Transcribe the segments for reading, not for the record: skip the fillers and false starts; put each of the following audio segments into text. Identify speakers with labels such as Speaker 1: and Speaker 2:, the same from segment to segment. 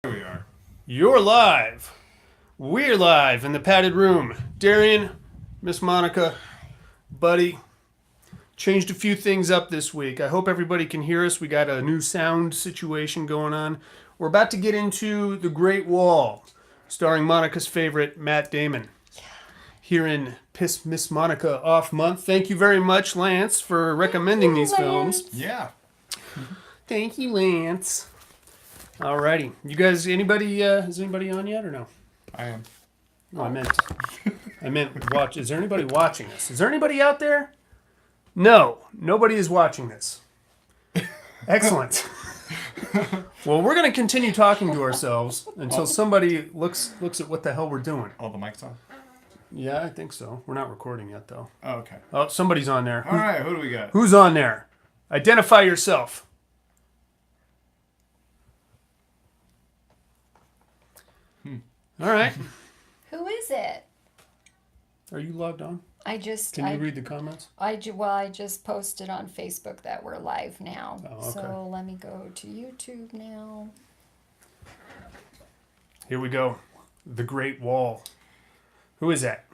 Speaker 1: Here we are.
Speaker 2: You're live. We're live in the padded room. Darian, Miss Monica, Buddy, changed a few things up this week. I hope everybody can hear us. We got a new sound situation going on. We're about to get into The Great Wall, starring Monica's favorite, Matt Damon. Here in Piss Miss Monica Off Month. Thank you very much, Lance, for recommending these films.
Speaker 1: Yeah.
Speaker 2: Thank you, Lance. Alrighty. You guys, anybody, is anybody on yet or no?
Speaker 1: I am.
Speaker 2: No, I meant watch. Is there anybody watching this? Is there anybody out there? No, nobody is watching this. Excellent. Well, we're going to continue talking to ourselves until somebody looks at what the hell we're doing.
Speaker 1: All the mics on?
Speaker 2: Yeah, I think so. We're not recording yet, though.
Speaker 1: Oh, okay.
Speaker 2: Oh, somebody's on there.
Speaker 1: All right, who do we got?
Speaker 2: Who's on there? Identify yourself. All right.
Speaker 3: Who is it?
Speaker 2: Are you logged on? Can you read the comments?
Speaker 3: I just posted on Facebook that we're live now.
Speaker 2: Oh, okay.
Speaker 3: So let me go to YouTube now.
Speaker 2: Here we go. The Great Wall. Who is that?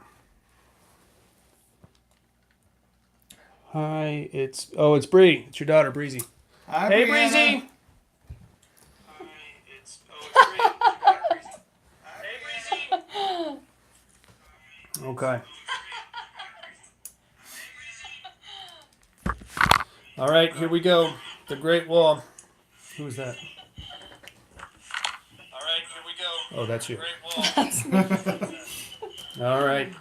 Speaker 2: Hi, it's Bree. It's your daughter, Breezy.
Speaker 1: Hi,
Speaker 2: Hey,
Speaker 1: Brianna.
Speaker 2: Breezy. Hi, it's Bree. Hey, Breezy. Okay. All right, here we go. The Great Wall. Who is that? All right, here we go. Oh, that's you. Great Wall. All right.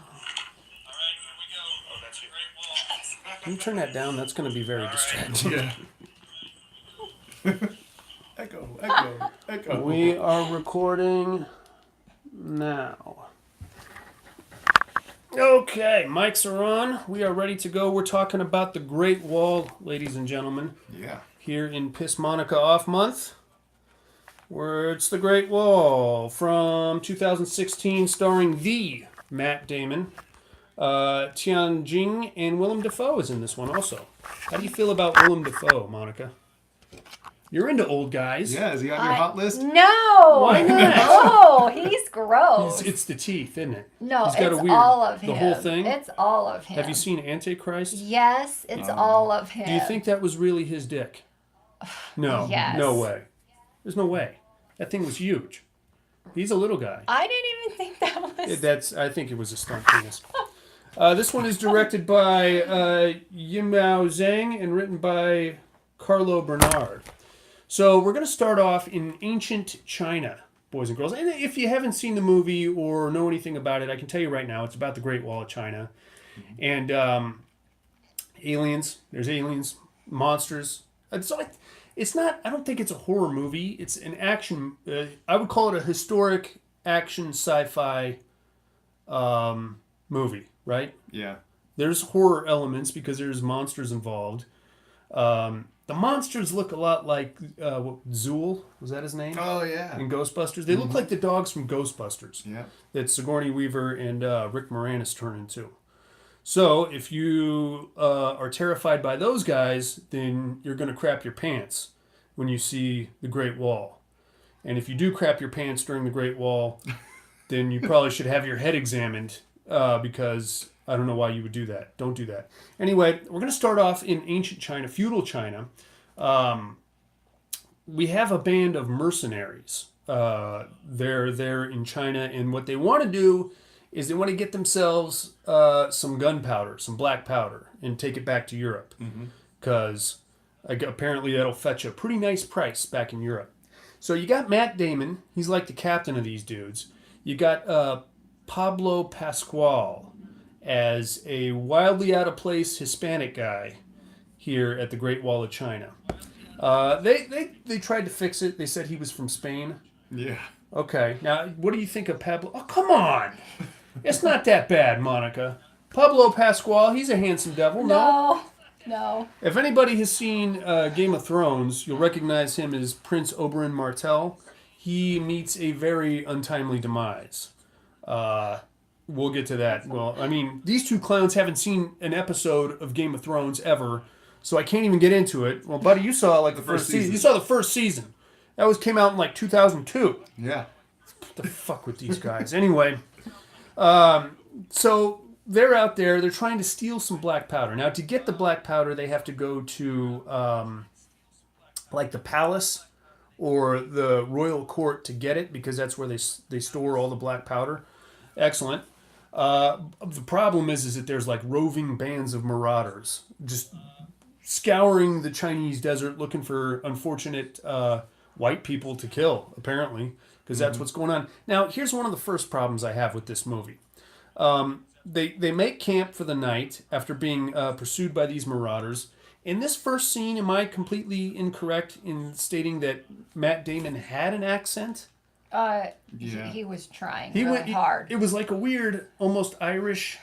Speaker 2: Can you turn that down? That's going to be very distracting.
Speaker 1: Yeah. Echo.
Speaker 2: We are recording now. Okay, mics are on. We are ready to go. We're talking about The Great Wall, ladies and gentlemen,
Speaker 1: Yeah.
Speaker 2: here in Piss Monica Off Month, where it's The Great Wall from 2016, starring the Matt Damon. Tian Jing and Willem Dafoe is in this one also. How do you feel about Willem Dafoe, Monica? You're into old guys.
Speaker 1: Yeah, is he on your hot list?
Speaker 3: No.
Speaker 2: Why not?
Speaker 3: Oh, he's gross.
Speaker 2: It's the teeth, isn't it?
Speaker 3: No,
Speaker 2: He's got
Speaker 3: it's
Speaker 2: a weird,
Speaker 3: all of him.
Speaker 2: the whole thing?
Speaker 3: It's all of him.
Speaker 2: Have you seen Antichrist?
Speaker 3: Yes, it's all of him.
Speaker 2: Do you think that was really his dick? No.
Speaker 3: Yes.
Speaker 2: No way. There's no way. That thing was huge. He's a little guy.
Speaker 3: I didn't even think that was...
Speaker 2: I think it was a stunt penis. This one is directed by Yimao Zhang and written by Carlo Bernard. So we're going to start off in ancient China, boys and girls. And if you haven't seen the movie or know anything about it, I can tell you right now, it's about the Great Wall of China. And aliens. There's aliens, monsters. It's not, I don't think it's a horror movie. It's an action, I would call it a historic action sci-fi movie, right?
Speaker 1: Yeah.
Speaker 2: There's horror elements because there's monsters involved. The monsters look a lot like Zool, was that his name?
Speaker 1: Oh, yeah.
Speaker 2: In Ghostbusters. They look like the dogs from Ghostbusters.
Speaker 1: Yeah.
Speaker 2: That Sigourney Weaver and Rick Moranis turn into. So if you are terrified by those guys, then you're going to crap your pants when you see the Great Wall. And if you do crap your pants during the Great Wall, then you probably should have your head examined because I don't know why you would do that. Don't do that. Anyway, we're going to start off in ancient China, feudal China. We have a band of mercenaries. They're there in China, and what they want to do is they want to get themselves some gunpowder, some black powder, and take it back to Europe. Because apparently that'll fetch a pretty nice price back in Europe. So you got Matt Damon. He's like the captain of these dudes. You got Pablo Pascual as a wildly out of place Hispanic guy here at the Great Wall of China. They tried to fix it. They said he was from Spain.
Speaker 1: Yeah.
Speaker 2: Okay, now what do you think of Pablo? Oh, come on! It's not that bad, Monica. Pablo Pascual, he's a handsome devil, no?
Speaker 3: No.
Speaker 2: If anybody has seen Game of Thrones, you'll recognize him as Prince Oberyn Martell. He meets a very untimely demise. We'll get to that. Well, I mean, these two clowns haven't seen an episode of Game of Thrones ever, so I can't even get into it. Well, buddy, you saw like the first season. You saw the first season. That came out in like 2002.
Speaker 1: Yeah.
Speaker 2: What the fuck with these guys? Anyway, so they're out there. They're trying to steal some black powder. Now, to get the black powder, they have to go to like the palace or the royal court to get it because that's where they store all the black powder. Excellent. The problem is that there's like roving bands of marauders just scouring the Chinese desert looking for unfortunate white people to kill, apparently, because that's what's going on. Now, here's one of the first problems I have with this movie. They make camp for the night after being pursued by these marauders. In this first scene, am I completely incorrect in stating that Matt Damon had an accent?
Speaker 3: He was trying
Speaker 2: He
Speaker 3: really
Speaker 2: went
Speaker 3: hard.
Speaker 2: It was like a weird, almost Irish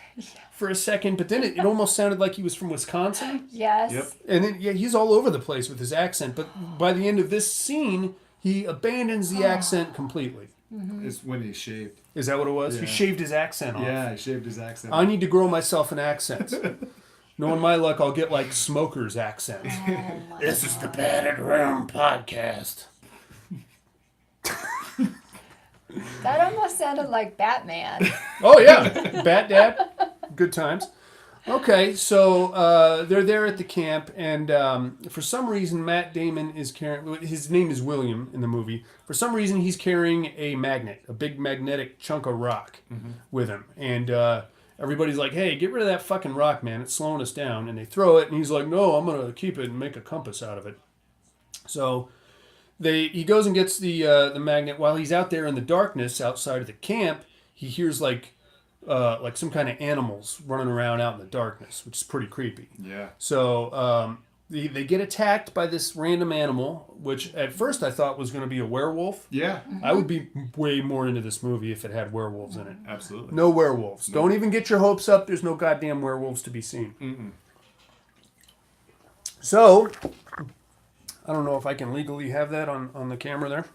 Speaker 2: for a second, but then it almost sounded like he was from Wisconsin.
Speaker 3: Yes.
Speaker 1: Yep.
Speaker 2: And then, yeah, he's all over the place with his accent. But by the end of this scene, he abandons the accent completely.
Speaker 1: It's when he shaved.
Speaker 2: Is that what it was?
Speaker 1: Yeah.
Speaker 2: He shaved his accent off.
Speaker 1: Yeah, he shaved his accent.
Speaker 2: I need to grow myself an accent. Knowing my luck, I'll get like Smoker's accent. This is the Battered Room Podcast.
Speaker 3: That almost sounded like Batman.
Speaker 2: Oh, yeah. Bat Dad. Good times. Okay, so they're there at the camp, and for some reason, Matt Damon is carrying... His name is William in the movie. For some reason, he's carrying a magnet, a big magnetic chunk of rock with him. And everybody's like, hey, get rid of that fucking rock, man. It's slowing us down. And they throw it, and he's like, no, I'm going to keep it and make a compass out of it. So he goes and gets the magnet. While he's out there in the darkness outside of the camp, he hears like some kind of animals running around out in the darkness, which is pretty creepy.
Speaker 1: Yeah.
Speaker 2: So they get attacked by this random animal, which at first I thought was going to be a werewolf.
Speaker 1: Yeah.
Speaker 2: I would be way more into this movie if it had werewolves in it.
Speaker 1: Absolutely.
Speaker 2: No werewolves. No. Don't even get your hopes up. There's no goddamn werewolves to be seen.
Speaker 1: Mm-mm.
Speaker 2: So, I don't know if I can legally have that on the camera there.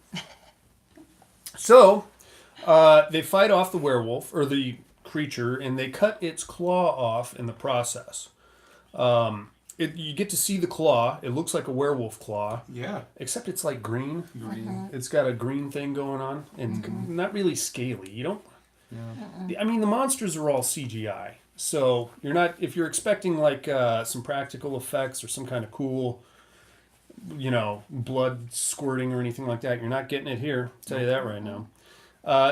Speaker 2: So, they fight off the werewolf, or the creature, and they cut its claw off in the process. You get to see the claw. It looks like a werewolf claw.
Speaker 1: Yeah.
Speaker 2: Except it's like green.
Speaker 1: Green.
Speaker 2: It's got a green thing going on, and not really scaly. You don't... Yeah. I mean, the monsters are all CGI. So, you're not... If you're expecting, like, some practical effects or some kind of cool... blood squirting or anything like that. You're not getting it here. I'll tell you that right now.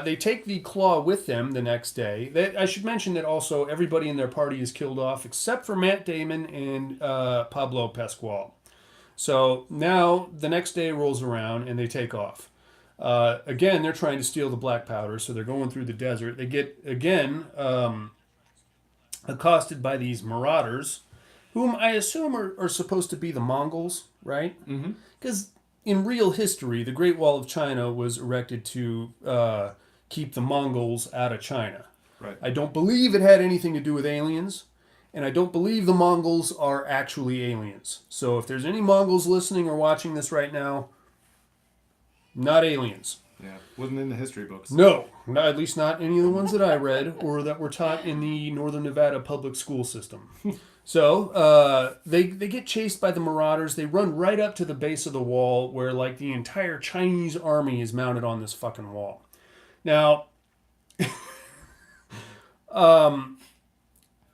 Speaker 2: They take the claw with them the next day. I should mention that also everybody in their party is killed off except for Matt Damon and Pablo Pascual. So now the next day rolls around and they take off. Again, they're trying to steal the black powder, so they're going through the desert. They get, again, accosted by these marauders, whom I assume are supposed to be the Mongols, right? Because in real history, the Great Wall of China was erected to keep the Mongols out of China.
Speaker 1: Right.
Speaker 2: I don't believe it had anything to do with aliens, and I don't believe the Mongols are actually aliens. So if there's any Mongols listening or watching this right now, not aliens.
Speaker 1: Yeah. Wasn't in the history books.
Speaker 2: No, at least not any of the ones that I read or that were taught in the Northern Nevada public school system. So they get chased by the marauders. They run right up to the base of the wall where like the entire Chinese army is mounted on this fucking wall. Now,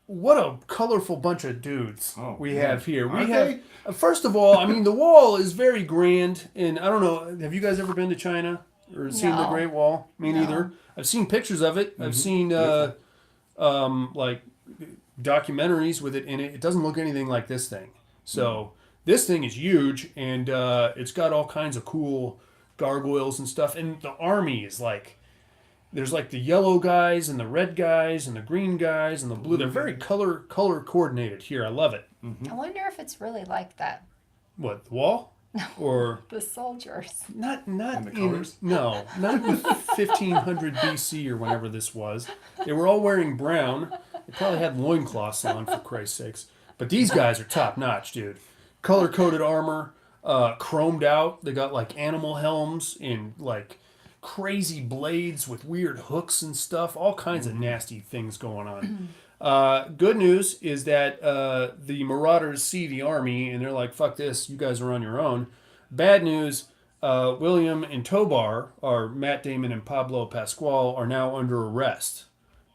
Speaker 2: what a colorful bunch of dudes we have here. First of all, I mean, the wall is very grand. And I don't know, have you guys ever been to China or seen the Great Wall? Me neither. I've seen pictures of it. I've seen like documentaries with it in it. It doesn't look anything like this thing. So this thing is huge, and it's got all kinds of cool gargoyles and stuff. And the army is like, there's like the yellow guys and the red guys and the green guys and the blue. They're very color coordinated here. I love it.
Speaker 3: I wonder if it's really like that.
Speaker 2: What, the wall? Or
Speaker 3: The soldiers.
Speaker 2: not
Speaker 1: And the
Speaker 2: in,
Speaker 1: colors?
Speaker 2: no, not in 1500 BC or whenever this was. They were all wearing brown. They probably had loincloths on, for Christ's sakes. But these guys are top notch, dude. Color-coded armor, chromed out. They got like animal helms and like crazy blades with weird hooks and stuff. All kinds of nasty things going on. Good news is that the marauders see the army and they're like, fuck this, you guys are on your own. Bad news, William and Tobar, or Matt Damon and Pablo Pascual, are now under arrest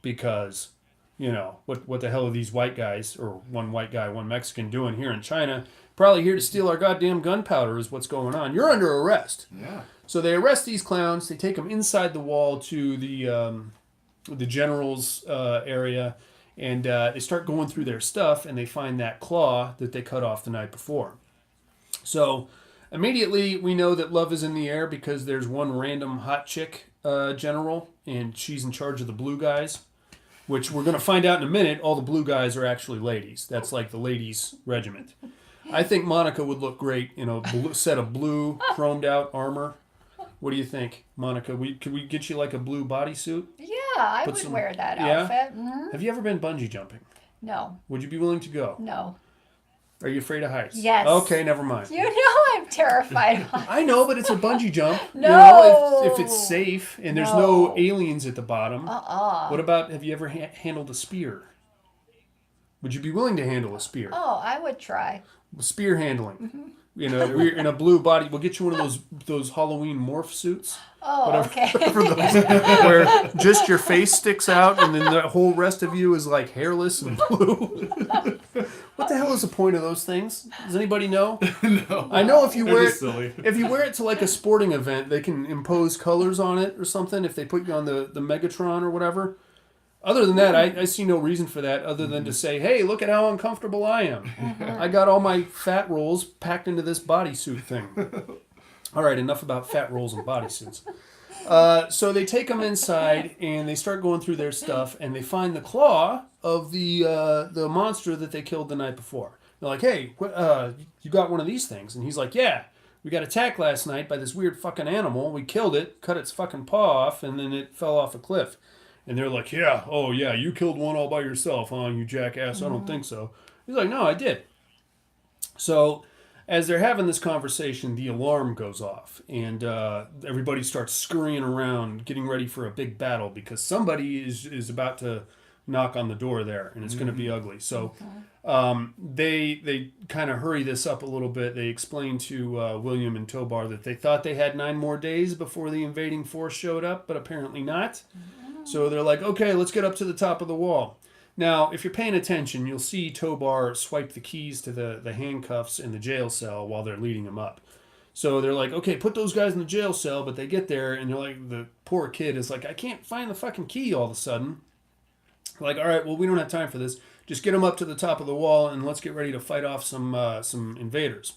Speaker 2: because, what the hell are these white guys, or one white guy, one Mexican, doing here in China? Probably here to steal our goddamn gunpowder is what's going on. You're under arrest.
Speaker 1: Yeah.
Speaker 2: So they arrest these clowns. They take them inside the wall to the general's area, and they start going through their stuff, and they find that claw that they cut off the night before. So immediately we know that love is in the air because there's one random hot chick general, and she's in charge of the blue guys, which we're going to find out in a minute. All the blue guys are actually ladies. That's like the ladies' regiment. I think Monica would look great in a set of blue chromed out armor. What do you think, Monica? Could we get you like a blue bodysuit?
Speaker 3: Yeah, I would wear that outfit. Mm-hmm.
Speaker 2: Have you ever been bungee jumping?
Speaker 3: No.
Speaker 2: Would you be willing to go?
Speaker 3: No.
Speaker 2: Are you afraid of heights?
Speaker 3: Yes.
Speaker 2: Okay, never mind.
Speaker 3: You know I'm terrified of heights.
Speaker 2: I know, but it's a bungee jump.
Speaker 3: No.
Speaker 2: If it's safe and there's no aliens at the bottom. What about, have you ever handled a spear? Would you be willing to handle a spear?
Speaker 3: Oh, I would try.
Speaker 2: Spear handling. Mm-hmm. We're in a blue body. We'll get you one of those Halloween morph suits.
Speaker 3: Oh, okay.
Speaker 2: Where just your face sticks out and then the whole rest of you is like hairless and blue. What the hell is the point of those things? Does anybody know?
Speaker 1: No.
Speaker 2: I know if you wear it,
Speaker 1: silly.
Speaker 2: if you wear it to like a sporting event, they can impose colors on it or something if they put you on the Megatron or whatever. Other than that, I see no reason for that other than to say, hey, look at how uncomfortable I am. I got all my fat rolls packed into this bodysuit thing. All right, enough about fat rolls and bodysuits. So they take them inside and they start going through their stuff and they find the claw of the monster that they killed the night before. They're like, hey, you got one of these things? And he's like, yeah, we got attacked last night by this weird fucking animal. We killed it, cut its fucking paw off, and then it fell off a cliff. And they're like, yeah, you killed one all by yourself, huh, you jackass? I don't think so. He's like, no, I did. So as they're having this conversation, the alarm goes off. And everybody starts scurrying around, getting ready for a big battle because somebody is about to knock on the door there, and it's going to be ugly. So they kind of hurry this up a little bit. They explain to William and Tobar that they thought they had 9 more days before the invading force showed up, but apparently not. So they're like, okay, let's get up to the top of the wall. Now, if you're paying attention, you'll see Tobar swipe the keys to the handcuffs in the jail cell while they're leading him up. So they're like, okay, put those guys in the jail cell, but they get there, and they're like, the poor kid is like, I can't find the fucking key all of a sudden. Like, all right, well, we don't have time for this. Just get them up to the top of the wall, and let's get ready to fight off some invaders.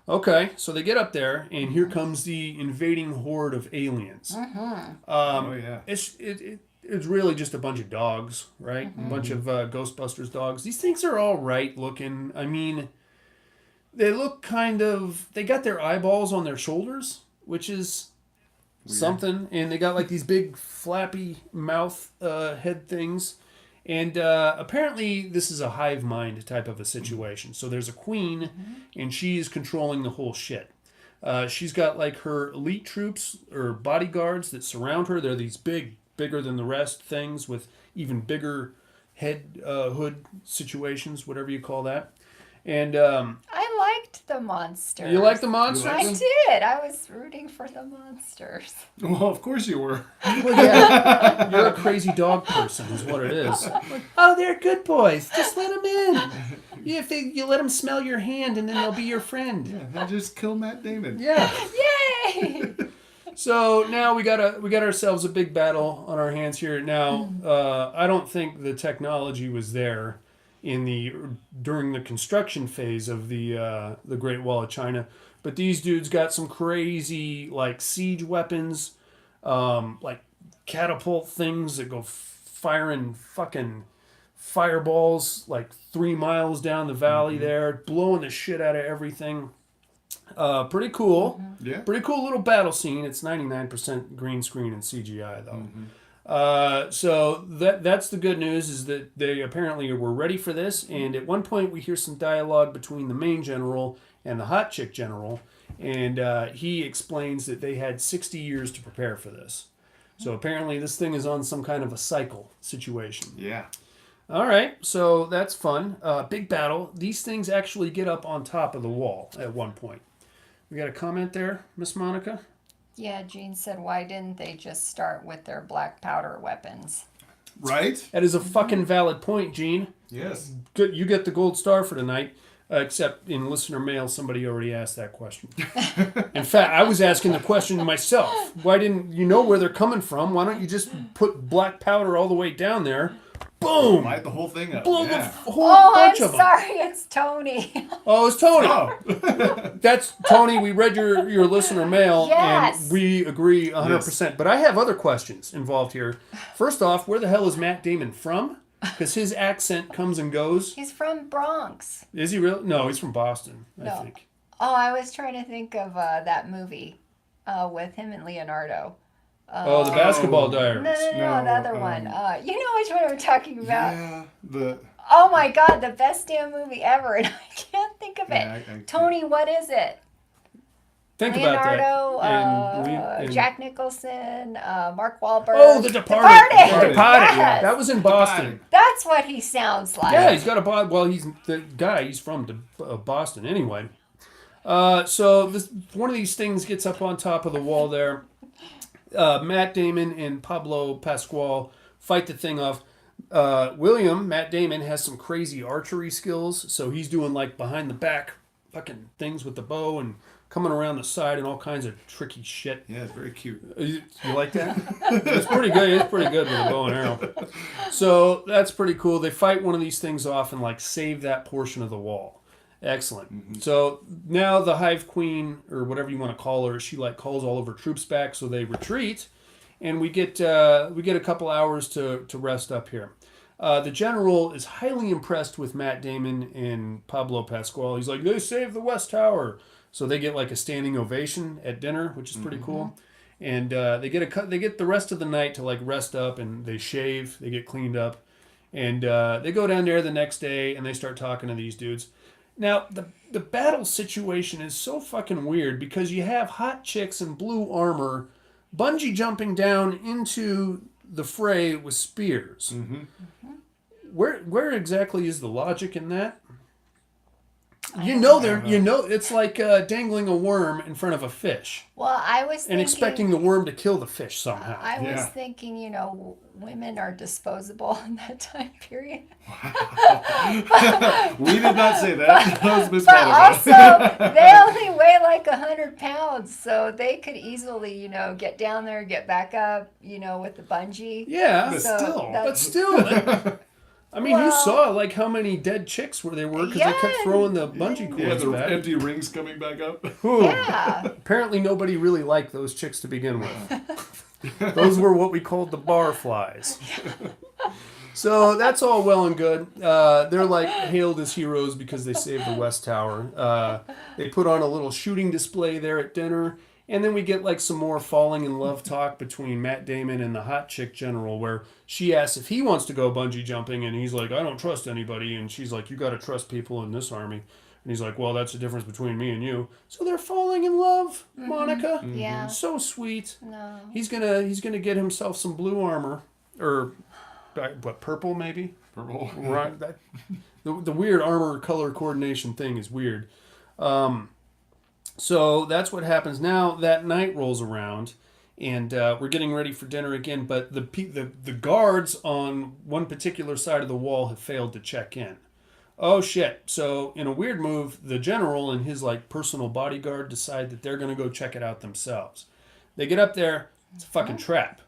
Speaker 2: Okay, so they get up there, and here comes the invading horde of aliens.
Speaker 1: Oh, yeah.
Speaker 2: It's really just a bunch of dogs, right? A bunch of Ghostbusters dogs. These things are all right looking. I mean, they look they got their eyeballs on their shoulders, which is weird. Something. And they got like these big flappy mouth head things. And apparently this is a hive mind type of a situation. So there's a queen, and she's controlling the whole shit. She's got like her elite troops or bodyguards that surround her. They're these bigger than the rest things with even bigger hood situations, whatever you call that. And
Speaker 3: I liked the monsters.
Speaker 2: You like the monsters?
Speaker 3: I did. I was rooting for the monsters.
Speaker 1: Well, of course you were.
Speaker 2: Well, yeah, you're a crazy dog person, is what it is. Oh, they're good boys. Just let them in. If you let them smell your hand, and then they'll be your friend.
Speaker 1: Yeah, they'll just kill Matt Damon.
Speaker 2: Yeah.
Speaker 3: Yay!
Speaker 2: So now we got ourselves a big battle on our hands here. Now, I don't think the technology was there during the construction phase of the Great Wall of China, but these dudes got some crazy like siege weapons, like catapult things that go firing fucking fireballs like 3 miles down the valley there, blowing the shit out of everything. Pretty cool.
Speaker 1: Yeah.
Speaker 2: Pretty cool little battle scene. It's 99% green screen and CGI though. So that's the good news, is that they apparently were ready for this. And at one point we hear some dialogue between the main general and the hot chick general. And he explains that they had 60 years to prepare for this. So apparently this thing is on some kind of a cycle situation.
Speaker 1: Yeah.
Speaker 2: All right, so that's fun. Big battle. These things actually get up on top of the wall at one point. We got a comment there, Miss Monica?
Speaker 3: Yeah, Gene said, why didn't they just start with their black powder weapons?
Speaker 1: Right?
Speaker 2: That is a fucking valid point, Gene.
Speaker 1: Yes.
Speaker 2: Good, you get the gold star for tonight. Except in listener mail, somebody already asked that question. In fact, I was asking the question myself. Why didn't you know where they're coming from? Why don't you just put black powder all the way down there? Boom!
Speaker 1: Light the whole thing up.
Speaker 2: Blow
Speaker 1: Yeah.
Speaker 2: the whole
Speaker 3: Oh, I'm
Speaker 2: bunch of them.
Speaker 3: sorry, it's Tony.
Speaker 2: Oh, it's Tony.
Speaker 1: Oh.
Speaker 2: That's Tony. We read your listener mail,
Speaker 3: Yes.
Speaker 2: and we agree 100%. But I have other questions involved here. First off, where the hell is Matt Damon from? Because his accent comes and goes.
Speaker 3: He's from Bronx.
Speaker 2: Is he really? No, he's from Boston, I
Speaker 3: No.
Speaker 2: think.
Speaker 3: Oh, I was trying to think of that movie with him and Leonardo.
Speaker 2: Oh, the Basketball
Speaker 3: No,
Speaker 2: Diaries.
Speaker 3: no, the other one. You know which one I'm talking about.
Speaker 1: Yeah. The.
Speaker 3: Oh my God, the best damn movie ever, and I can't think of it.
Speaker 1: Yeah, I-
Speaker 3: Tony, what is it?
Speaker 2: Think
Speaker 3: Leonardo,
Speaker 2: about that. And
Speaker 3: Jack Nicholson, Mark Wahlberg.
Speaker 2: Oh, The Departed.
Speaker 3: Departed.
Speaker 2: The Departed.
Speaker 3: Yes.
Speaker 2: That was in Boston.
Speaker 3: That's what he sounds like.
Speaker 2: Yeah, he's got a well. He's the guy. He's from Boston anyway. So this one of these things gets up on top of the wall there. Matt Damon and Pablo Pascual fight the thing off. Matt Damon has some crazy archery skills, so he's doing like behind the back fucking things with the bow and coming around the side and all kinds of tricky shit.
Speaker 1: Yeah, it's very cute.
Speaker 2: You like that? It's pretty good. It's pretty good with a bow and arrow. So that's pretty cool. They fight one of these things off and like save that portion of the wall. Excellent.
Speaker 1: Mm-hmm.
Speaker 2: So now the Hive Queen, or whatever you want to call her, she like calls all of her troops back, so they retreat, and we get a couple hours to rest up here. The general is highly impressed with Matt Damon and Pablo Pascual. He's like, they saved the West Tower. So they get like a standing ovation at dinner, which is pretty cool. And they get the rest of the night to like rest up, and they shave, they get cleaned up, and they go down there the next day and they start talking to these dudes. Now the battle situation is so fucking weird because you have hot chicks in blue armor bungee jumping down into the fray with spears. Where exactly is the logic in that? It's like dangling a worm in front of a fish
Speaker 3: Well, I was
Speaker 2: and
Speaker 3: thinking,
Speaker 2: expecting the worm to kill the fish somehow.
Speaker 3: I was
Speaker 1: Yeah.
Speaker 3: thinking, women are disposable in that time period.
Speaker 1: We did not say that. That was Miss
Speaker 3: But
Speaker 1: Monica.
Speaker 3: also, they only weigh like 100 pounds, so they could easily, get down there, get back up, with the bungee.
Speaker 2: Yeah,
Speaker 1: But
Speaker 3: So
Speaker 1: still.
Speaker 3: that's-
Speaker 2: still. I mean, you
Speaker 3: Well-
Speaker 2: saw like how many dead chicks were because they kept
Speaker 3: Yeah.
Speaker 2: throwing the bungee
Speaker 1: Yeah,
Speaker 2: cords
Speaker 1: the
Speaker 2: back.
Speaker 1: empty rings coming back up.
Speaker 2: Whew.
Speaker 3: Yeah.
Speaker 2: Apparently, nobody really liked those chicks to begin with. Those were what we called the bar flies. So that's all well and good. They're like hailed as heroes because they saved the West Tower. They put on a little shooting display there at dinner. And then we get like some more falling in love talk between Matt Damon and the hot chick general, where she asks if he wants to go bungee jumping, and he's like, I don't trust anybody. And she's like, you got to trust people in this army. And he's like, well, that's the difference between me and you. So they're falling in love, Monica.
Speaker 3: Yeah.
Speaker 2: So sweet.
Speaker 3: No.
Speaker 2: He's gonna get himself some blue armor, or what, purple maybe.
Speaker 1: Purple.
Speaker 2: Right. The weird armor color coordination thing is weird. So that's what happens now. That night rolls around, and we're getting ready for dinner again. But the guards on one particular side of the wall have failed to check in. Oh shit! So in a weird move, the general and his like personal bodyguard decide that they're gonna go check it out themselves. They get up there. It's a fucking trap.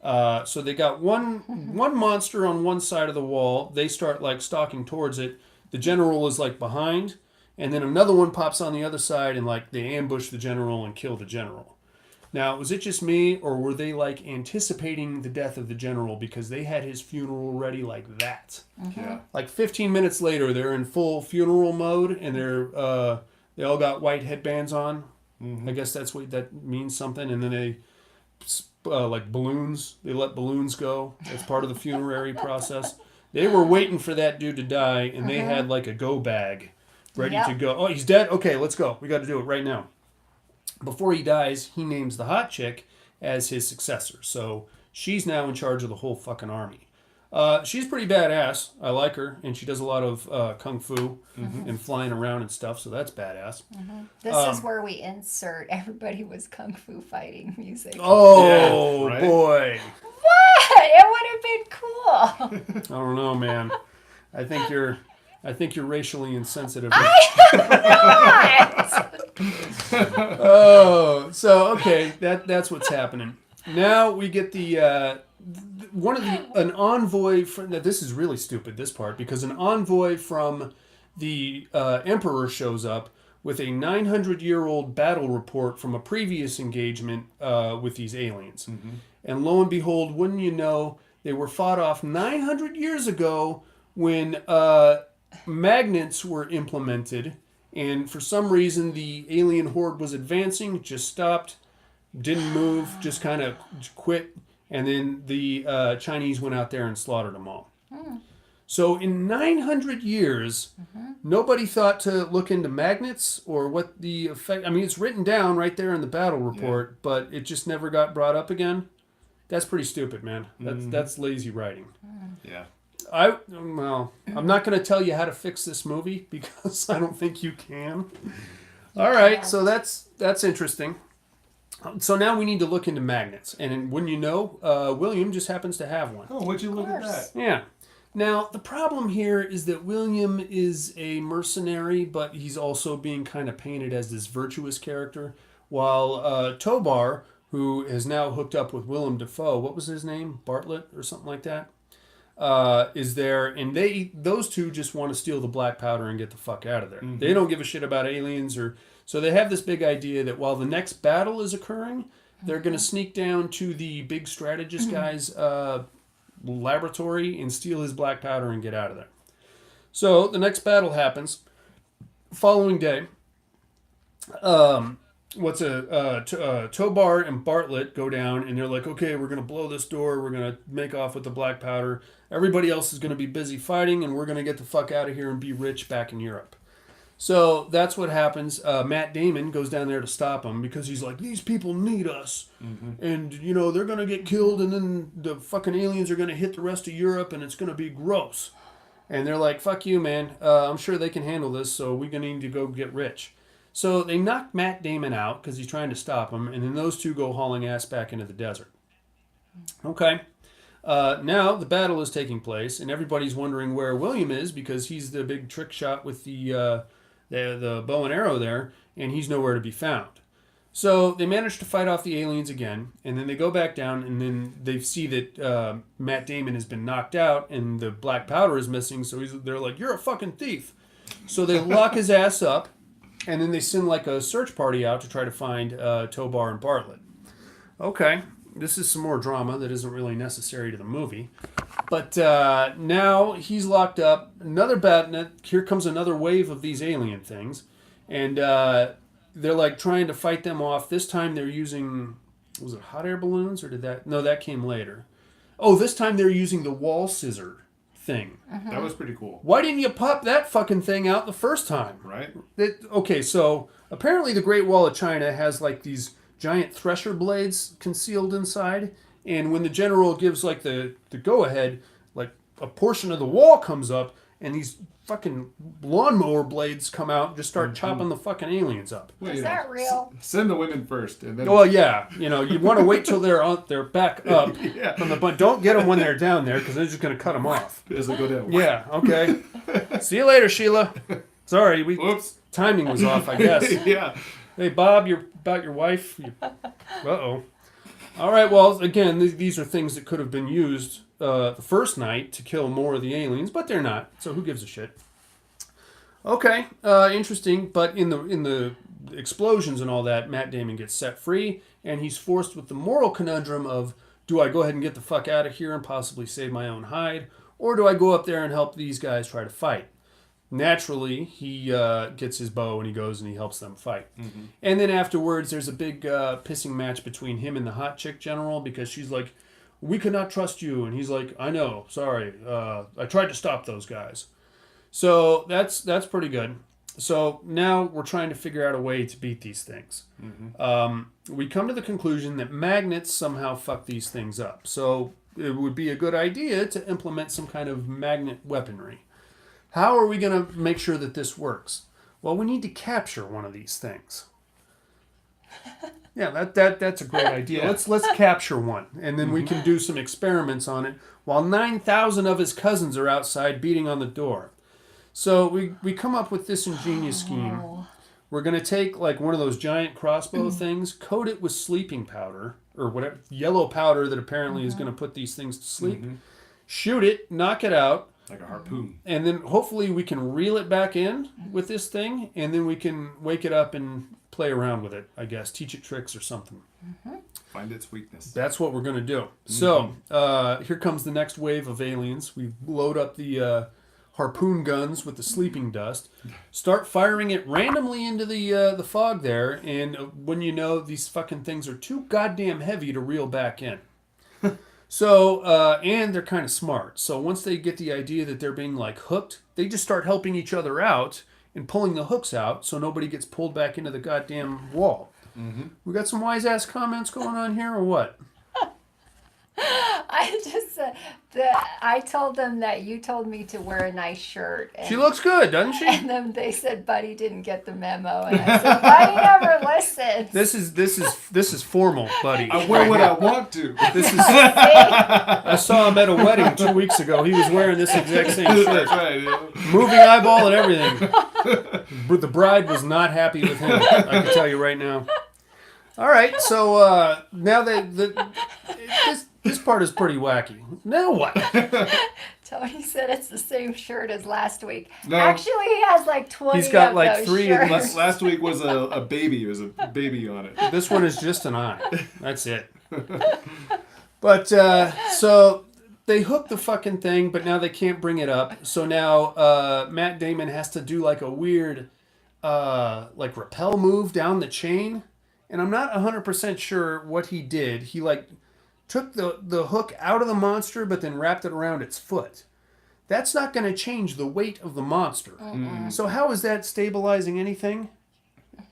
Speaker 2: So they got one monster on one side of the wall. They start like stalking towards it. The general is like behind. And then another one pops on the other side, and like they ambush the general and kill the general. Now, was it just me, or were they like anticipating the death of the general because they had his funeral ready like that?
Speaker 1: Yeah.
Speaker 2: Like 15 minutes later, they're in full funeral mode, and they all got white headbands on. I guess that means something. And then they like balloons. They let balloons go as part of the funerary process. They were waiting for that dude to die, and they had like a go bag ready
Speaker 3: Yep.
Speaker 2: to go. Oh, he's dead? Okay, let's go. We got to do it right now. Before he dies, he names the hot chick as his successor. So she's now in charge of the whole fucking army. She's pretty badass. I like her, and she does a lot of kung fu and flying around and stuff. So that's badass.
Speaker 3: This is where we insert everybody was kung fu fighting music.
Speaker 2: Oh
Speaker 1: Yeah, right?
Speaker 2: boy,
Speaker 3: What? It would have been cool.
Speaker 2: I don't know, man. I think you're racially insensitive. Oh, so okay, that's what's happening. Now we get the an envoy from. Now this is really stupid, this part, because an envoy from the emperor shows up with a 900-year-old battle report from a previous engagement with these aliens, and lo and behold, wouldn't you know, they were fought off 900 years ago when magnets were implemented, and for some reason the alien horde was advancing, just stopped, didn't move, just kind of quit, and then the Chinese went out there and slaughtered them all. So in 900 years, nobody thought to look into magnets or what the effect. I mean, it's written down right there in the battle report, but it just never got brought up again. That's pretty stupid, man. That's lazy writing.
Speaker 1: Yeah.
Speaker 2: I'm not going to tell you how to fix this movie because I don't think you can. All right, so that's interesting. So now we need to look into magnets, and wouldn't you know, William just happens to have one.
Speaker 1: Oh, would you look at that?
Speaker 2: Yeah. Now the problem here is that William is a mercenary, but he's also being kind of painted as this virtuous character, while Tobar, who is now hooked up with Willem Dafoe, what was his name? Bartlett or something like that? Is there, and those two just want to steal the black powder and get the fuck out of there. They don't give a shit about aliens, or so they have this big idea that while the next battle is occurring, they're going to sneak down to the big strategist guy's laboratory and steal his black powder and get out of there. So the next battle happens. Following day, Tobar and Bartlett go down, and they're like, okay, we're going to blow this door. We're going to make off with the black powder. Everybody else is going to be busy fighting, and we're going to get the fuck out of here and be rich back in Europe. So that's what happens. Matt Damon goes down there to stop them because he's like, these people need us. And, they're going to get killed, and then the fucking aliens are going to hit the rest of Europe, and it's going to be gross. And they're like, fuck you, man. I'm sure they can handle this, so we're going to need to go get rich. So they knock Matt Damon out because he's trying to stop him, and then those two go hauling ass back into the desert. Okay. Now the battle is taking place, and everybody's wondering where William is because he's the big trick shot with the bow and arrow there, and he's nowhere to be found. So they manage to fight off the aliens again, and then they go back down, and then they see that Matt Damon has been knocked out, and the black powder is missing, so they're like, you're a fucking thief. So they lock his ass up, and then they send like a search party out to try to find Tobar and Bartlett. Okay, this is some more drama that isn't really necessary to the movie. But now he's locked up. Here comes another wave of these alien things. And they're like trying to fight them off. This time they're using, was it hot air balloons or that came later. Oh, this time they're using the wall scissor thing.
Speaker 1: That was pretty cool.
Speaker 2: Why didn't you pop that fucking thing out the first time?
Speaker 1: Right?
Speaker 2: Okay, so apparently the Great Wall of China has like these giant thresher blades concealed inside, and when the general gives like the go-ahead, like a portion of the wall comes up, and these fucking lawnmower blades come out and just start chopping the fucking aliens up.
Speaker 1: Well,
Speaker 3: Is that real?
Speaker 1: Send the women first, and then.
Speaker 2: Well, yeah, you want to wait till they're back up
Speaker 1: Yeah.
Speaker 2: from the but don't get them when they're down there because they're just going to cut them off.
Speaker 1: As they go down.
Speaker 2: Yeah, okay. See you later, Sheila. Sorry,
Speaker 1: Whoops.
Speaker 2: timing was off, I guess.
Speaker 1: Yeah.
Speaker 2: Hey, Bob, you're about your wife. Uh-oh. All right, well, again, these are things that could have been used the first night to kill more of the aliens, but they're not, so who gives a shit? Okay, interesting, but in the explosions and all that, Matt Damon gets set free, and he's forced with the moral conundrum of, do I go ahead and get the fuck out of here and possibly save my own hide, or do I go up there and help these guys try to fight? Naturally, he gets his bow and he goes and he helps them fight. And then afterwards, there's a big pissing match between him and the hot chick general because she's like, we could not trust you. And he's like, I know, sorry. I tried to stop those guys. So that's pretty good. So now we're trying to figure out a way to beat these things. We come to the conclusion that magnets somehow fuck these things up. So it would be a good idea to implement some kind of magnet weaponry. How are we going to make sure that this works? Well, we need to capture one of these things. Yeah, that's a great idea.
Speaker 1: Yeah.
Speaker 2: Let's capture one, and then we can do some experiments on it while 9,000 of his cousins are outside beating on the door. So we come up with this ingenious scheme. We're going to take like one of those giant crossbow things, coat it with sleeping powder or whatever, yellow powder that apparently is going to put these things to sleep. Shoot it, knock it out,
Speaker 1: Like a harpoon.
Speaker 2: and then hopefully we can reel it back in with this thing, and then we can wake it up and play around with it, I guess. Teach it tricks or something.
Speaker 1: Find its weakness.
Speaker 2: That's what we're going to do. So here comes the next wave of aliens. We load up the harpoon guns with the sleeping dust, start firing it randomly into the fog there, and when you know these fucking things are too goddamn heavy to reel back in. So, and they're kind of smart. So once they get the idea that they're being like hooked, they just start helping each other out and pulling the hooks out so nobody gets pulled back into the goddamn wall. We got some wise ass comments going on here or what?
Speaker 3: I just I told them that you told me to wear a nice shirt. And,
Speaker 2: She looks good, doesn't she?
Speaker 3: and then they said Buddy didn't get the memo, and I said Buddy never listens.
Speaker 2: This is formal, buddy.
Speaker 1: I wear what I want to.
Speaker 2: This is. I saw him at a wedding 2 weeks ago. He was wearing this exact same shirt,
Speaker 1: That's right. Yeah.
Speaker 2: moving eyeball and everything. But the bride was not happy with him. I can tell you right now. All right, so now this part is pretty wacky. Now what?
Speaker 3: Tony said it's the same shirt as last week.
Speaker 1: No.
Speaker 3: Actually, he has like 20
Speaker 2: He's got
Speaker 3: of
Speaker 2: like
Speaker 3: those
Speaker 2: 3 of
Speaker 3: shirts.
Speaker 2: these.
Speaker 1: Last week was a baby. It was a baby on it.
Speaker 2: This one is just an eye. That's it. But so they hook the fucking thing, but now they can't bring it up. So now Matt Damon has to do like a weird like rappel move down the chain. And I'm not 100% sure what he did. He like took the hook out of the monster, but then wrapped it around its foot. That's not going to change the weight of the monster. So how is that stabilizing anything?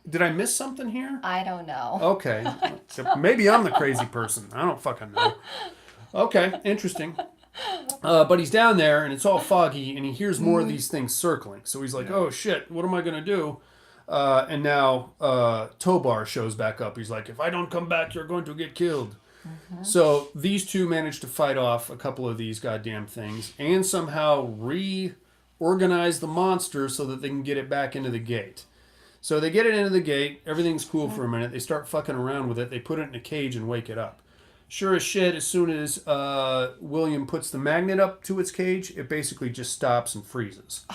Speaker 2: Did I miss something here?
Speaker 3: I don't know.
Speaker 2: Okay. Maybe I'm the crazy person. I don't fucking know. Okay, interesting. But he's down there, and it's all foggy, and he hears more of these things circling. So he's like, oh, shit, what am I going to do? And now Tobar shows back up. He's like, if I don't come back, you're going to get killed. So these two manage to fight off a couple of these goddamn things and somehow reorganize the monster so that they can get it back into the gate. So they get it into the gate. Everything's cool for a minute. They start fucking around with it. They put it in a cage and wake it up. Sure as shit, as soon as William puts the magnet up to its cage, it basically just stops and freezes.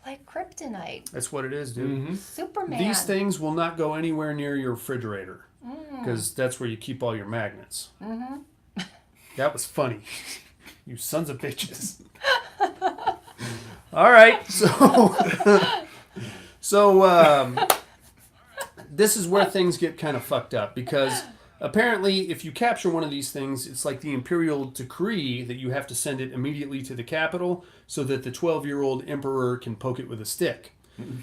Speaker 3: Like kryptonite.
Speaker 2: That's what it is, dude.
Speaker 3: Superman.
Speaker 2: These things will not go anywhere near your refrigerator because that's where you keep all your magnets. That was funny. You sons of bitches. All right, so this is where things get kind of fucked up because apparently if you capture one of these things, it's like the imperial decree that you have to send it immediately to the capital so that the 12-year-old emperor can poke it with a stick.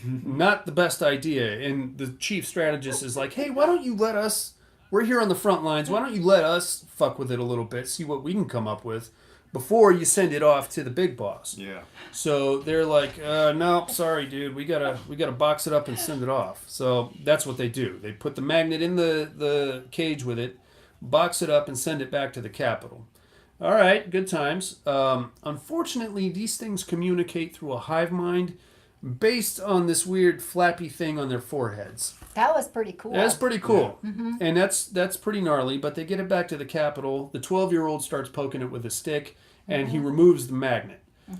Speaker 2: Not the best idea. And the chief strategist is like, hey, why don't you let us, we're here on the front lines, why don't you let us fuck with it a little bit, see what we can come up with before you send it off to the big boss.
Speaker 1: Yeah.
Speaker 2: So they're like, no, sorry, dude, we gotta box it up and send it off. So that's what they do. They put the magnet in the cage with it, box it up, and send it back to the capital. All right, good times. Unfortunately, these things communicate through a hive mind based on this weird flappy thing on their foreheads.
Speaker 3: That was pretty cool.
Speaker 2: That's pretty cool. And that's pretty gnarly, but they get it back to the capital. The 12-year-old starts poking it with a stick, and he removes the magnet.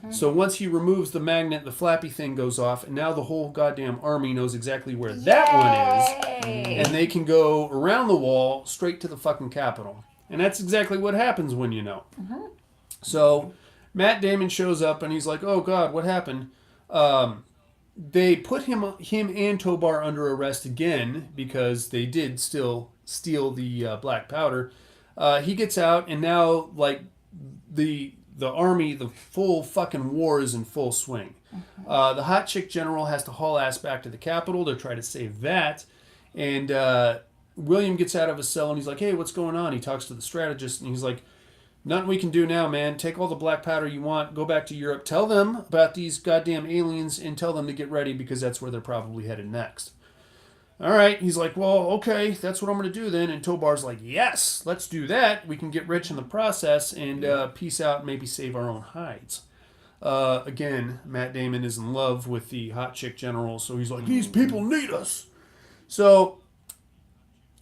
Speaker 2: So once he removes the magnet, the flappy thing goes off, and now the whole goddamn army knows exactly where that one is.
Speaker 3: Yay!
Speaker 2: And they can go around the wall straight to the fucking capital. And that's exactly what happens when you know. So Matt Damon shows up, and he's like, oh, God, what happened? They put him and Tobar under arrest again because they did still steal the black powder. He gets out, and now like the the army, the full fucking war is in full swing. The hot chick general has to haul ass back to the capital to try to save that. And William gets out of his cell and he's like, hey, what's going on? He talks to the strategist and he's like, nothing we can do now, man. Take all the black powder you want. Go back to Europe. Tell them about these goddamn aliens and tell them to get ready because that's where they're probably headed next. All right. He's like, well, okay, that's what I'm going to do then. And Tobar's like, yes, let's do that. We can get rich in the process and peace out and maybe save our own hides. Again, Matt Damon is in love with the hot chick general. So he's like, these people need us. So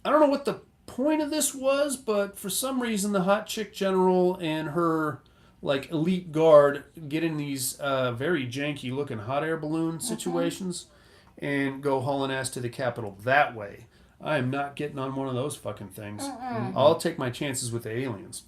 Speaker 2: I don't know what the point of this was, but for some reason the hot chick general and her like elite guard get in these very janky looking hot air balloon situations and go hauling ass to the capital that way. I am not getting on one of those fucking things. I'll take my chances with the aliens.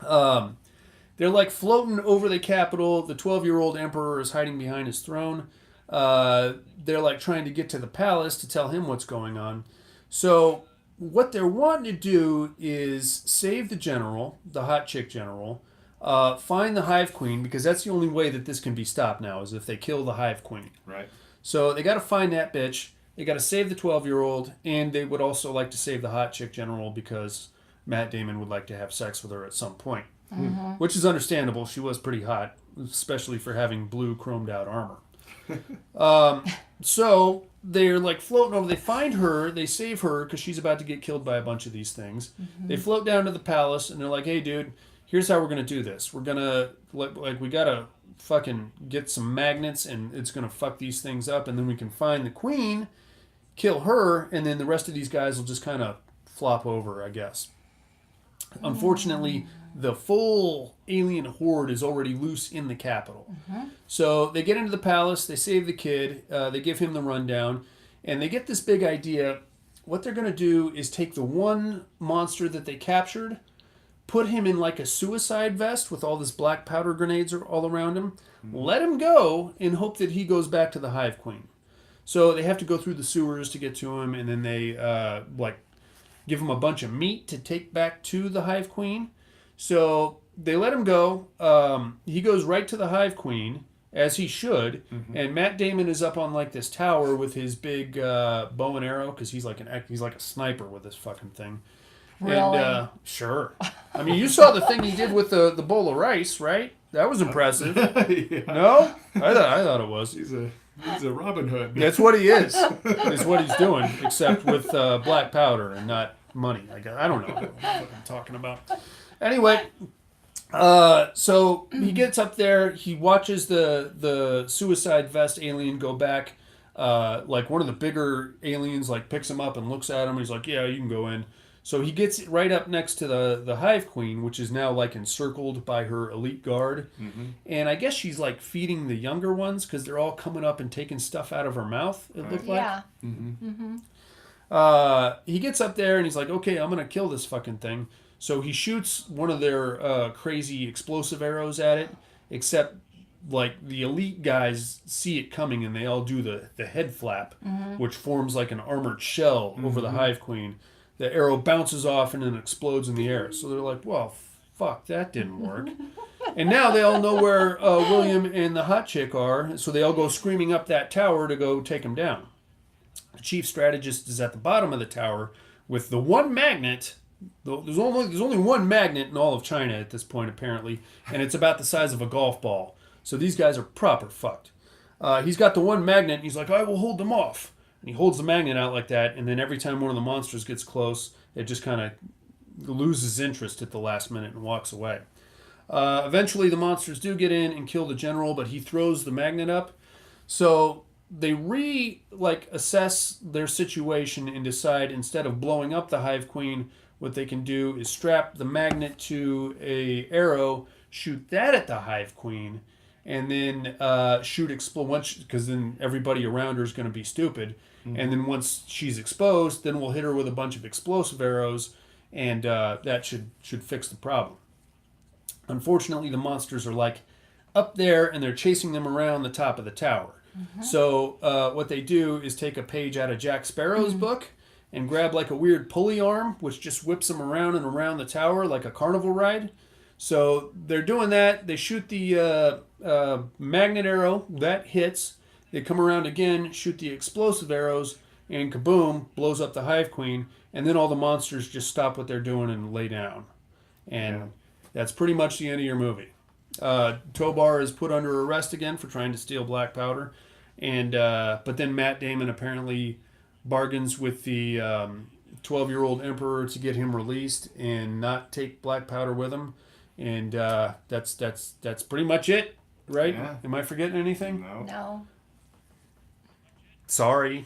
Speaker 2: They're like floating over the capital. The 12-year-old emperor is hiding behind his throne. They're like trying to get to the palace to tell him what's going on. So what they're wanting to do is save the general, the hot chick general, find the Hive Queen, because that's the only way that this can be stopped now, is if they kill the Hive Queen.
Speaker 1: Right.
Speaker 2: So they got to find that bitch. They got to save the 12-year-old, and they would also like to save the hot chick general because Matt Damon would like to have sex with her at some point, which is understandable. She was pretty hot, especially for having blue chromed out armor. So they're like floating over. They find her. They save her because she's about to get killed by a bunch of these things. They float down to the palace and they're like, "Hey, dude, here's how we're gonna do this. We're gonna like we gotta fucking get some magnets and it's gonna fuck these things up, and then we can find the queen, kill her, and then the rest of these guys will just kind of flop over, I guess." Unfortunately, the full alien horde is already loose in the capital. So they get into the palace, they save the kid, they give him the rundown, and they get this big idea. What they're going to do is take the one monster that they captured, put him in like a suicide vest with all this black powder grenades all around him, let him go, and hope that he goes back to the Hive Queen. So they have to go through the sewers to get to him, and then they give him a bunch of meat to take back to the Hive Queen. So they let him go. He goes right to the Hive Queen, as he should. And Matt Damon is up on like this tower with his big bow and arrow, because he's like a sniper with this fucking thing.
Speaker 3: Really?
Speaker 2: And sure. I mean, you saw the thing he did with the bowl of rice, right? That was impressive.
Speaker 1: Yeah.
Speaker 2: No, I thought it was.
Speaker 1: He's a Robin Hood.
Speaker 2: That's what he is. Is what he's doing, except with black powder and not money. I don't know what I'm talking about. Anyway, so he gets up there. He watches the suicide vest alien go back. Like one of the bigger aliens like picks him up and looks at him. He's like, "Yeah, you can go in." So he gets right up next to the Hive Queen, which is now like encircled by her elite guard. And I guess she's like feeding the younger ones because they're all coming up and taking stuff out of her mouth, it looked like.
Speaker 3: Yeah.
Speaker 2: He gets up there and he's like, okay, I'm going to kill this fucking thing. So he shoots one of their crazy explosive arrows at it, except like the elite guys see it coming and they all do the head flap, which forms like an armored shell over the Hive Queen. The arrow bounces off and then explodes in the air. So they're like, well, fuck, that didn't work. And now they all know where William and the hot chick are, so they all go screaming up that tower to go take him down. The chief strategist is at the bottom of the tower with the one magnet. There's only one magnet in all of China at this point, apparently, and it's about the size of a golf ball. So these guys are proper fucked. He's got the one magnet, and he's like, I will hold them off. And he holds the magnet out like that, and then every time one of the monsters gets close, it just kind of loses interest at the last minute and walks away. Eventually, the monsters do get in and kill the general, but he throws the magnet up. So they assess their situation and decide, instead of blowing up the Hive Queen, what they can do is strap the magnet to a arrow, shoot that at the Hive Queen, and then shoot explode, because then everybody around her is going to be stupid. And then once she's exposed, then we'll hit her with a bunch of explosive arrows, and that should fix the problem. Unfortunately, the monsters are like up there, and they're chasing them around the top of the tower. So what they do is take a page out of Jack Sparrow's book and grab like a weird pulley arm, which just whips them around and around the tower like a carnival ride. So they're doing that. They shoot the magnet arrow. That hits. They come around again, shoot the explosive arrows, and kaboom, blows up the Hive Queen. And then all the monsters just stop what they're doing and lay down. And that's pretty much the end of your movie. Tobar is put under arrest again for trying to steal black powder. And but then Matt Damon apparently bargains with the 12-year-old emperor to get him released and not take black powder with him. And that's pretty much it, right?
Speaker 1: Yeah.
Speaker 2: Am I forgetting anything?
Speaker 3: No.
Speaker 2: Sorry.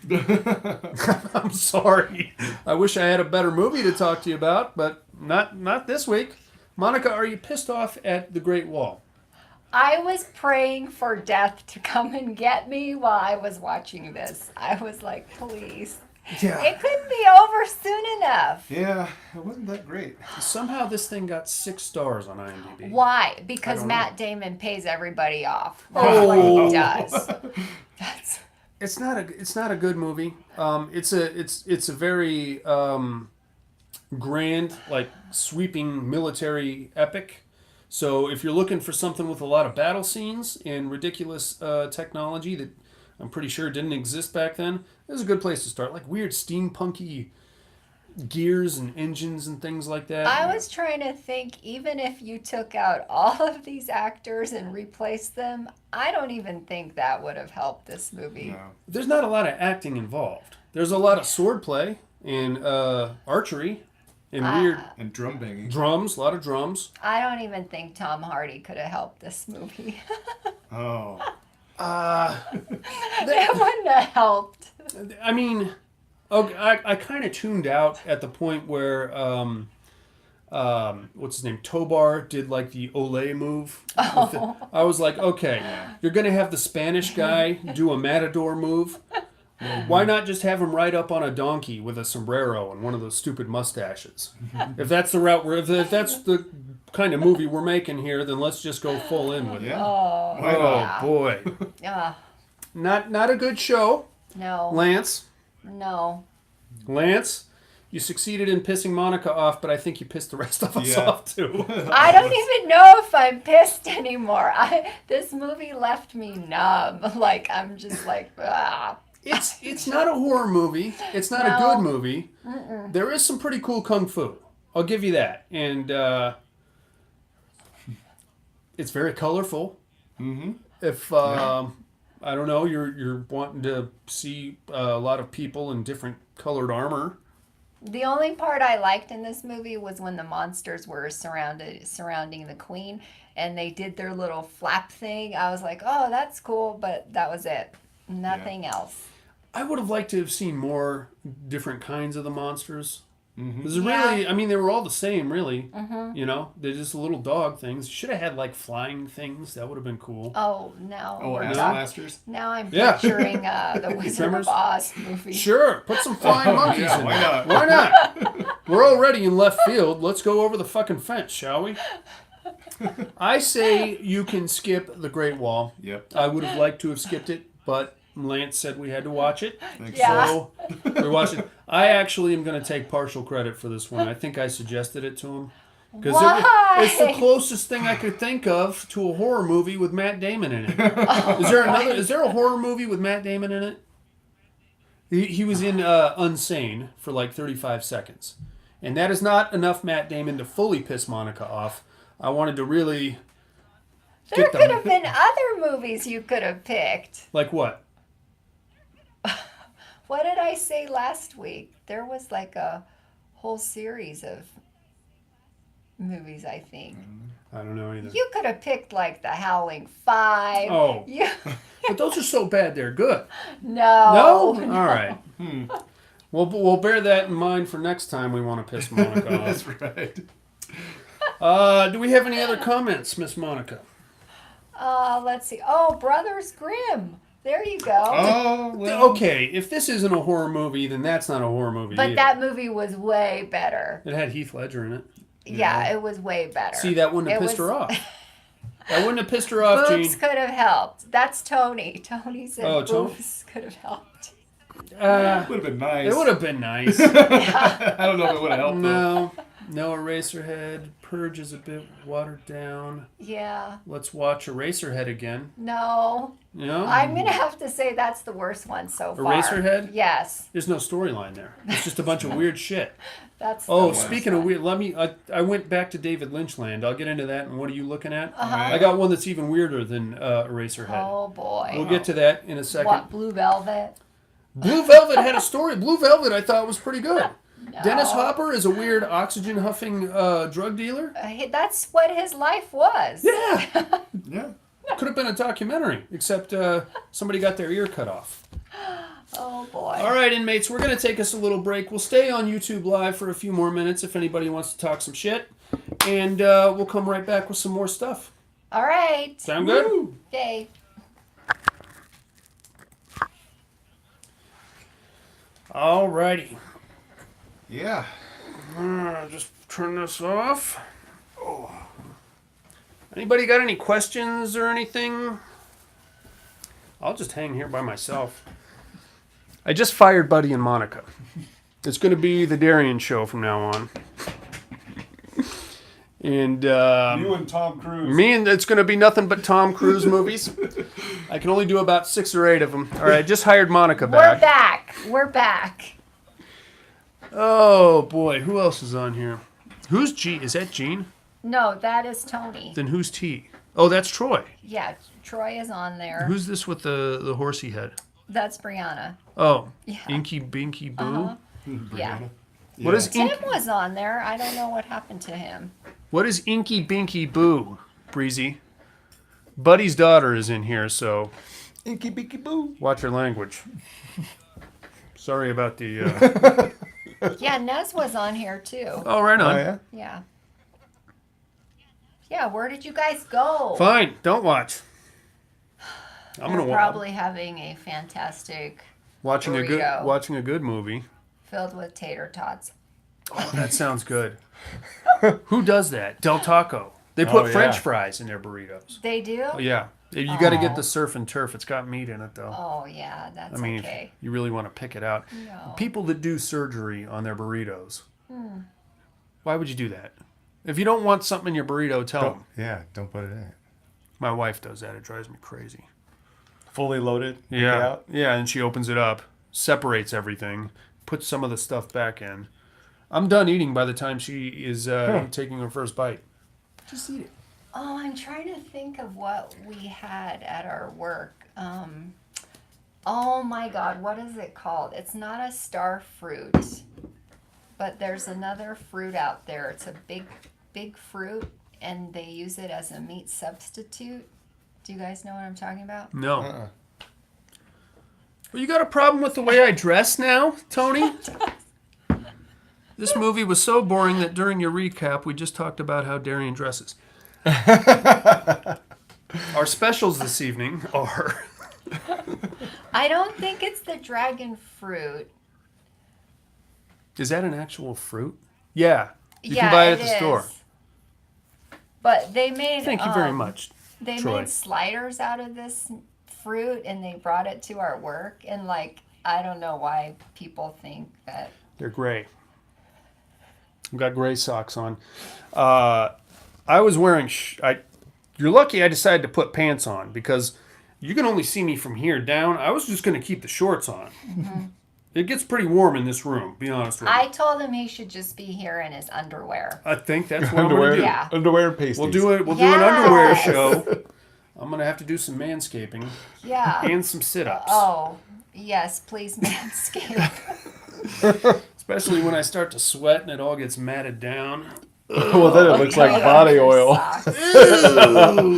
Speaker 2: I'm sorry. I wish I had a better movie to talk to you about, but not this week. Monica, are you pissed off at the Great Wall?
Speaker 3: I was praying for death to come and get me while I was watching this. I was like, please.
Speaker 2: Yeah.
Speaker 3: It couldn't be over soon enough.
Speaker 1: Yeah, it wasn't that great.
Speaker 2: Somehow this thing got 6 stars on IMDb.
Speaker 3: Why? Because
Speaker 2: don't
Speaker 3: Matt Damon pays everybody off.
Speaker 2: Oh.
Speaker 3: That's what he does. That's
Speaker 2: It's not a good movie. It's a very grand, like sweeping military epic. So if you're looking for something with a lot of battle scenes and ridiculous technology that I'm pretty sure didn't exist back then, this is a good place to start. Like weird steampunky gears and engines and things like that.
Speaker 3: I was trying to think, even if you took out all of these actors and replaced them, I don't even think that would have helped this movie.
Speaker 1: No.
Speaker 2: There's not a lot of acting involved. There's a lot of swordplay and archery and weird
Speaker 1: And drum banging.
Speaker 2: drums, a lot of drums.
Speaker 3: I don't even think Tom Hardy could have helped this movie.
Speaker 1: Oh.
Speaker 3: That wouldn't have helped.
Speaker 2: I mean, okay, I kind of tuned out at the point where what's his name, Tobar did like the Olay move. I was like, okay, you're gonna have the Spanish guy do a matador move. Why not just have him ride up on a donkey with a sombrero and one of those stupid mustaches? If that's the route if that's the kind of movie we're making here, then let's just go full in with it.
Speaker 1: Yeah.
Speaker 3: Oh,
Speaker 1: Why not?
Speaker 2: Oh boy, not a good show,
Speaker 3: no,
Speaker 2: Lance.
Speaker 3: no.
Speaker 2: Lance, you succeeded in pissing Monica off, but I think you pissed the rest of us
Speaker 1: Yeah.
Speaker 2: off too.
Speaker 3: I don't even know if I'm pissed anymore. This movie left me numb. Like, I'm just like, ah.
Speaker 2: It's not a horror movie. It's not a
Speaker 3: No.
Speaker 2: good movie. There is some pretty cool kung fu. I'll give you that. And it's very colorful.
Speaker 1: Mm-hmm.
Speaker 2: If I don't know, you're wanting to see a lot of people in different colored armor.
Speaker 3: The only part I liked in this movie was when the monsters were surrounding the queen and they did their little flap thing. I was like, oh, that's cool, but that was it. Nothing else.
Speaker 2: I would have liked to have seen more different kinds of the monsters.
Speaker 1: Mm-hmm.
Speaker 2: Because really, I mean, they were all the same, really. You know, they're just little dog things. Should have had like flying things. That would have been cool.
Speaker 3: Oh, no.
Speaker 1: Oh,
Speaker 3: we're
Speaker 1: Ass
Speaker 3: talking-
Speaker 1: Blasters?
Speaker 3: Now I'm
Speaker 2: Yeah.
Speaker 3: picturing the Wizard
Speaker 2: Tremors?
Speaker 3: of Oz movie.
Speaker 2: Sure, put some flying monkeys
Speaker 1: Yeah,
Speaker 2: in
Speaker 1: why
Speaker 2: there.
Speaker 1: not?
Speaker 2: Why not? We're already in left field. Let's go over the fucking fence, shall we? I say you can skip the Great Wall.
Speaker 1: Yep.
Speaker 2: I would have liked to have skipped it, but Lance said we had to watch it.
Speaker 1: Thanks.
Speaker 3: Yeah.
Speaker 2: So we watched it. I actually am going to take partial credit for this one. I think I suggested it to him. Because
Speaker 3: Why?
Speaker 2: it's the closest thing I could think of to a horror movie with Matt Damon in it. Is there a horror movie with Matt Damon in it? He was in Unsane for like 35 seconds. And that is not enough Matt Damon to fully piss Monica off. I wanted to really
Speaker 3: There
Speaker 2: get
Speaker 3: could
Speaker 2: the...
Speaker 3: have been other movies you could have picked.
Speaker 2: Like what?
Speaker 3: What did I say last week? There was like a whole series of movies, I think.
Speaker 2: I don't know either.
Speaker 3: You could have picked like The Howling Five.
Speaker 2: Oh.
Speaker 3: You,
Speaker 2: But those are so bad they're good.
Speaker 3: no.
Speaker 2: No? All right. We'll bear that in mind for next time we want to piss Monica
Speaker 1: That's
Speaker 2: off.
Speaker 1: right.
Speaker 2: Do we have any other comments, Miss Monica?
Speaker 3: Let's see. Oh, Brothers Grimm. There you go.
Speaker 1: Oh, well.
Speaker 2: Okay, if this isn't a horror movie, then that's not a horror movie
Speaker 3: But
Speaker 2: either.
Speaker 3: that movie was way better.
Speaker 2: It had Heath Ledger in it.
Speaker 3: Yeah, it was way better.
Speaker 2: See, that wouldn't have
Speaker 3: It
Speaker 2: pissed
Speaker 3: was-
Speaker 2: her off. That wouldn't have pissed her off,
Speaker 3: Boobs
Speaker 2: Gene.
Speaker 3: could have helped. That's Tony. Tony said
Speaker 2: Oh, Tony.
Speaker 3: boobs could have helped.
Speaker 1: Would have been nice.
Speaker 2: It would have been nice.
Speaker 1: I don't know if it would have helped. though.
Speaker 2: No Eraserhead. Purge is a bit watered down.
Speaker 3: Yeah.
Speaker 2: Let's watch Eraserhead again.
Speaker 3: No.
Speaker 2: You know?
Speaker 3: I'm going to have to say that's the worst one so far.
Speaker 2: Eraserhead?
Speaker 3: Yes.
Speaker 2: There's no storyline there. It's just a bunch of weird shit.
Speaker 3: That's
Speaker 2: Oh,
Speaker 3: the worst
Speaker 2: speaking of
Speaker 3: one.
Speaker 2: weird, I went back to David Lynch land. I'll get into that. And what are you looking at?
Speaker 3: Uh-huh.
Speaker 2: I got one that's even weirder than Eraserhead.
Speaker 3: Oh, boy.
Speaker 2: We'll get to that in a second.
Speaker 3: What, Blue Velvet?
Speaker 2: Blue Velvet had a story. Blue Velvet I thought was pretty good.
Speaker 3: No.
Speaker 2: Dennis Hopper is a weird oxygen huffing drug dealer.
Speaker 3: That's what his life was.
Speaker 2: Yeah.
Speaker 1: Yeah.
Speaker 2: Could have been a documentary, except somebody got their ear cut off.
Speaker 3: Oh, boy.
Speaker 2: All right, inmates, we're going to take us a little break. We'll stay on YouTube Live for a few more minutes if anybody wants to talk some shit. And we'll come right back with some more stuff.
Speaker 3: All right.
Speaker 2: Sound good?
Speaker 1: Woo.
Speaker 3: Okay.
Speaker 2: All righty.
Speaker 1: Yeah.
Speaker 2: Just turn this off. Oh. Anybody got any questions or anything? I'll just hang here by myself. I just fired Buddy and Monica. It's going to be the Darian show from now on. And
Speaker 1: You and Tom Cruise.
Speaker 2: it's going to be nothing but Tom Cruise movies. I can only do about 6 or 8 of them. All right, I just hired Monica
Speaker 3: We're
Speaker 2: back.
Speaker 3: back. We're back.
Speaker 2: Oh boy, who else is on here? Who's G? Is that Gene?
Speaker 3: No, that is Tony.
Speaker 2: Then who's T? Oh, that's Troy.
Speaker 3: Yeah, Troy is on there.
Speaker 2: Who's this with the horsey head?
Speaker 3: That's Brianna.
Speaker 2: Oh,
Speaker 3: Yeah.
Speaker 2: Inky Binky Boo.
Speaker 3: Uh-huh. Yeah.
Speaker 2: What is
Speaker 3: Tim
Speaker 2: Ink?
Speaker 3: was on there. I don't know what happened to him.
Speaker 2: What is Inky Binky Boo? Breezy. Buddy's daughter is in here, so
Speaker 1: Inky Binky Boo.
Speaker 2: watch your language. Sorry about the.
Speaker 3: Yeah, Nez was on here too.
Speaker 2: Oh, right on.
Speaker 1: Oh, yeah?
Speaker 3: Yeah. Yeah, where did you guys go?
Speaker 2: Fine, don't watch. I'm
Speaker 3: They're
Speaker 2: gonna
Speaker 3: probably having a fantastic
Speaker 2: watching
Speaker 3: burrito.
Speaker 2: a good movie.
Speaker 3: filled with tater tots.
Speaker 2: Oh, that sounds good. Who does that? Del Taco. They put
Speaker 1: Oh,
Speaker 2: French
Speaker 1: yeah.
Speaker 2: fries in their burritos.
Speaker 3: They do?
Speaker 2: Oh, yeah. You got to
Speaker 3: Oh.
Speaker 2: get the surf and turf. It's got meat in it, though.
Speaker 3: Oh, yeah, that's
Speaker 2: I mean,
Speaker 3: okay.
Speaker 2: you really want to pick it out.
Speaker 3: No.
Speaker 2: People that do surgery on their burritos, why would you do that? If you don't want something in your burrito, tell them.
Speaker 1: Don't put it in.
Speaker 2: My wife does that. It drives me crazy.
Speaker 1: Fully loaded. take it
Speaker 2: Yeah.
Speaker 1: out.
Speaker 2: Yeah, and she opens it up, separates everything, puts some of the stuff back in. I'm done eating by the time she is taking her first bite. Just eat it.
Speaker 3: Oh, I'm trying to think of what we had at our work. Oh my God, what is it called? It's not a star fruit, but there's another fruit out there. It's a big fruit, and they use it as a meat substitute. Do you guys know what I'm talking about?
Speaker 2: No.
Speaker 1: Uh-uh.
Speaker 2: Well, you got a problem with the way I dress now, Tony? This movie was so boring that during your recap, we just talked about how Darian dresses. Our specials this evening are...
Speaker 3: I don't think it's the dragon fruit.
Speaker 2: Is that an actual fruit? Yeah. You
Speaker 3: Yeah,
Speaker 2: can buy it at
Speaker 3: it
Speaker 2: the store.
Speaker 3: is. But they made
Speaker 2: Thank you very much.
Speaker 3: They
Speaker 2: Troy.
Speaker 3: made sliders out of this fruit and they brought it to our work, and like I don't know why people think that.
Speaker 2: They're gray. I've got gray socks on. I was wearing... You're lucky I decided to put pants on because you can only see me from here down. I was just going to keep the shorts on.
Speaker 3: Mm-hmm.
Speaker 2: It gets pretty warm in this room, be honest with you.
Speaker 3: I told him he should just be here in his underwear.
Speaker 2: I think that's what I'm going to do.
Speaker 3: Yeah.
Speaker 1: Underwear pasties.
Speaker 2: We'll do it. We'll do an underwear
Speaker 3: Yes.
Speaker 2: show. I'm going to have to do some manscaping
Speaker 3: Yeah.
Speaker 2: and some sit-ups.
Speaker 3: Oh, yes, please manscape.
Speaker 2: Especially when I start to sweat and it all gets matted down.
Speaker 1: Well, then it looks like
Speaker 3: Okay,
Speaker 1: body
Speaker 3: your
Speaker 1: oil.
Speaker 3: socks.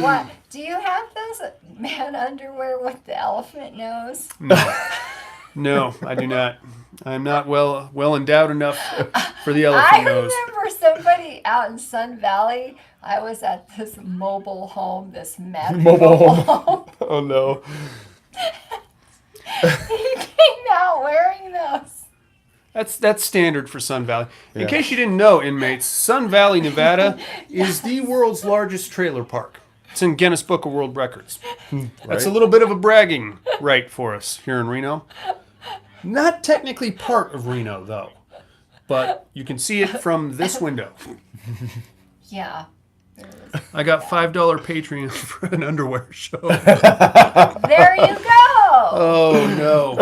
Speaker 3: What? Do you have those man underwear with the elephant nose?
Speaker 2: No, I do not. I'm not well endowed enough for the
Speaker 3: I
Speaker 2: elephant nose.
Speaker 3: remember somebody out in Sun Valley. I was at this mobile home, this meth
Speaker 1: Mobile home.
Speaker 3: home.
Speaker 1: Oh no.
Speaker 3: He came out wearing those.
Speaker 2: That's standard for Sun Valley. In
Speaker 1: Yeah.
Speaker 2: case you didn't know, inmates, Sun Valley, Nevada is the world's largest trailer park. It's in Guinness Book of World Records. That's a
Speaker 1: Right?
Speaker 2: little bit of a bragging right for us here in Reno. Not technically part of Reno, though. But you can see it from this window.
Speaker 3: Yeah.
Speaker 2: I got $5 Patreon for an underwear show.
Speaker 3: There you go.
Speaker 2: Oh, no.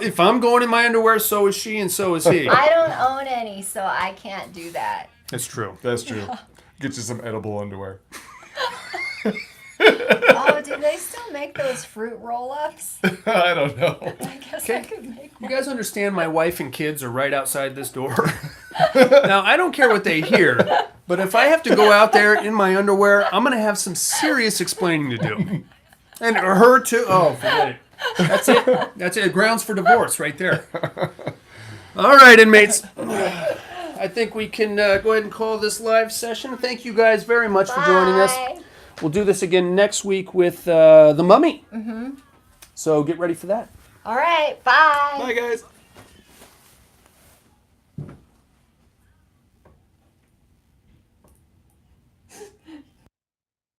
Speaker 2: If I'm going in my underwear, so is she and so is he.
Speaker 3: I don't own any, so I can't do that.
Speaker 2: That's true.
Speaker 1: That's true. Get you some edible underwear.
Speaker 3: Oh, do they still make those fruit roll-ups?
Speaker 1: I don't know.
Speaker 3: I guess I could make
Speaker 2: You
Speaker 3: one.
Speaker 2: guys understand my wife and kids are right outside this door? Now, I don't care what they hear, but if I have to go out there in my underwear, I'm going to have some serious explaining to do. And her too. Oh, forget it. That's it. That's it. Grounds for divorce right there. All right, inmates. I think we can go ahead and call this live session. Thank you guys very much for joining us.
Speaker 3: Bye.
Speaker 2: We'll do this again next week with The Mummy. So get ready for that.
Speaker 3: All right, bye.
Speaker 1: Bye, guys.